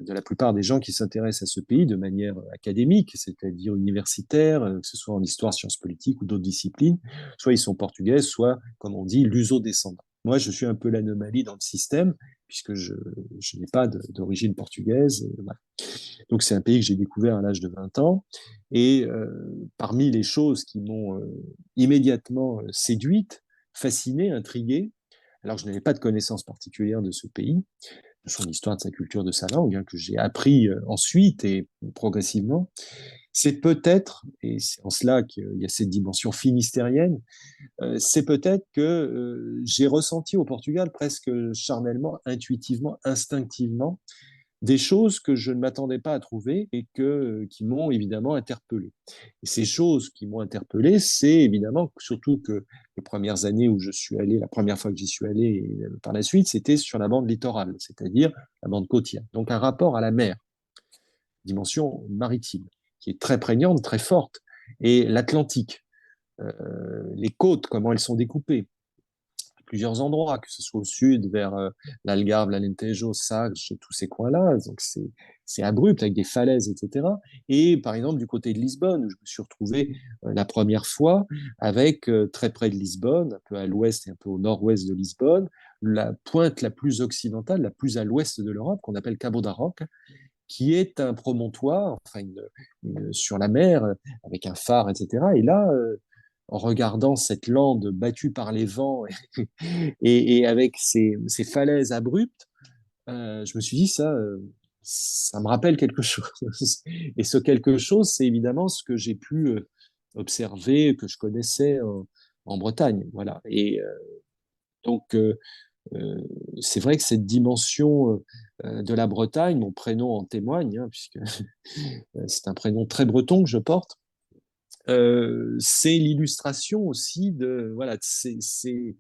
la plupart des gens qui s'intéressent à ce pays de manière académique, c'est-à-dire universitaire, que ce soit en histoire, sciences politiques ou d'autres disciplines, soit ils sont portugais, soit, comme on dit, luso-descendants. Moi, je suis un peu l'anomalie dans le système, puisque je n'ai pas d'origine portugaise. Voilà. Donc, c'est un pays que j'ai découvert à l'âge de 20 ans. Et parmi les choses qui m'ont immédiatement séduite, fascinée, intriguée, alors que je n'avais pas de connaissances particulières de ce pays, de son histoire, de sa culture, de sa langue, hein, que j'ai appris ensuite et progressivement, c'est peut-être, et c'est en cela qu'il y a cette dimension finistérienne, c'est peut-être que j'ai ressenti au Portugal presque charnellement, intuitivement, instinctivement, des choses que je ne m'attendais pas à trouver et qui m'ont évidemment interpellé. Et ces choses qui m'ont interpellé, c'est évidemment surtout que les premières années où je suis allé, la première fois que j'y suis allé et par la suite, c'était sur la bande littorale, c'est-à-dire la bande côtière. Donc un rapport à la mer, dimension maritime, qui est très prégnante, très forte, et l'Atlantique, les côtes, comment elles sont découpées, plusieurs endroits, que ce soit au sud, vers l'Algarve, l'Alentejo, Sagres, tous ces coins-là. Donc c'est abrupt avec des falaises, etc. Et par exemple, du côté de Lisbonne, où je me suis retrouvé la première fois avec, très près de Lisbonne, un peu à l'ouest et un peu au nord-ouest de Lisbonne, la pointe la plus occidentale, la plus à l'ouest de l'Europe, qu'on appelle Cabo da Roca, qui est un promontoire, enfin sur la mer, avec un phare, etc. Et là, en regardant cette lande battue par les vents et avec ces falaises abruptes, je me suis dit, ça me rappelle quelque chose. Et ce quelque chose, c'est évidemment ce que j'ai pu observer, que je connaissais en Bretagne. Voilà. Et donc, euh, c'est vrai que cette dimension de la Bretagne, mon prénom en témoigne, hein, puisque c'est un prénom très breton que je porte, c'est l'illustration aussi de, voilà, de ces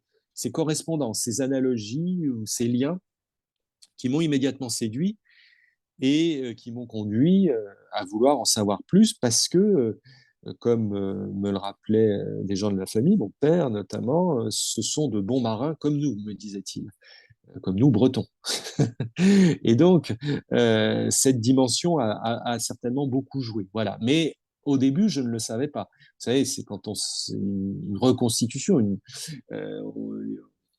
correspondances, ces analogies ou ces liens qui m'ont immédiatement séduit et qui m'ont conduit à vouloir en savoir plus parce que, comme me le rappelaient des gens de la famille, mon père notamment, ce sont de bons marins comme nous, me disait-il, comme nous, bretons. Et donc, cette dimension a certainement beaucoup joué. Voilà. Mais au début, je ne le savais pas. Vous savez, c'est quand une reconstitution, au,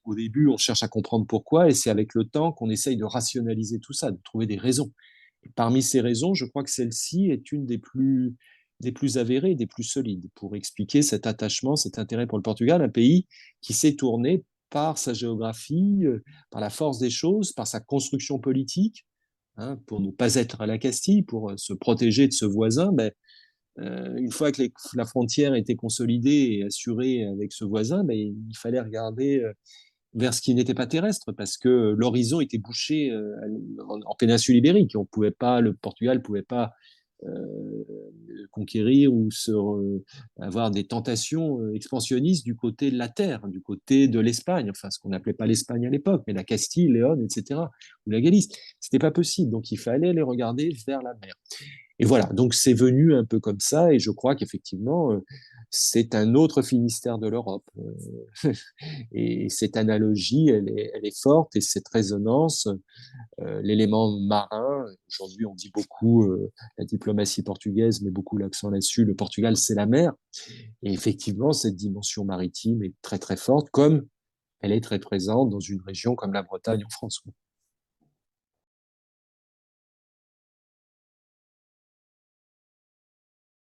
au début, on cherche à comprendre pourquoi, et c'est avec le temps qu'on essaye de rationaliser tout ça, de trouver des raisons. Et parmi ces raisons, je crois que celle-ci est une des plus avérées, des plus solides, pour expliquer cet attachement, cet intérêt pour le Portugal, un pays qui s'est tourné par sa géographie, par la force des choses, par sa construction politique, hein, pour ne pas être à la Castille, pour se protéger de ce voisin. Ben, une fois que la frontière était consolidée et assurée avec ce voisin, ben, il fallait regarder vers ce qui n'était pas terrestre, parce que l'horizon était bouché en péninsule ibérique. On pouvait pas, le Portugal ne pouvait pas euh, conquérir ou avoir des tentations expansionnistes du côté de la terre, du côté de l'Espagne, enfin ce qu'on n'appelait pas l'Espagne à l'époque, mais la Castille, Léon, etc., ou la Galice. C'était pas possible, donc il fallait les regarder vers la mer. Et voilà, donc c'est venu un peu comme ça, et je crois qu'effectivement, c'est un autre Finistère de l'Europe. Et cette analogie, elle est forte, et cette résonance, l'élément marin, aujourd'hui on dit beaucoup la diplomatie portugaise, met beaucoup l'accent là-dessus, le Portugal c'est la mer, et effectivement cette dimension maritime est très très forte, comme elle est très présente dans une région comme la Bretagne en France.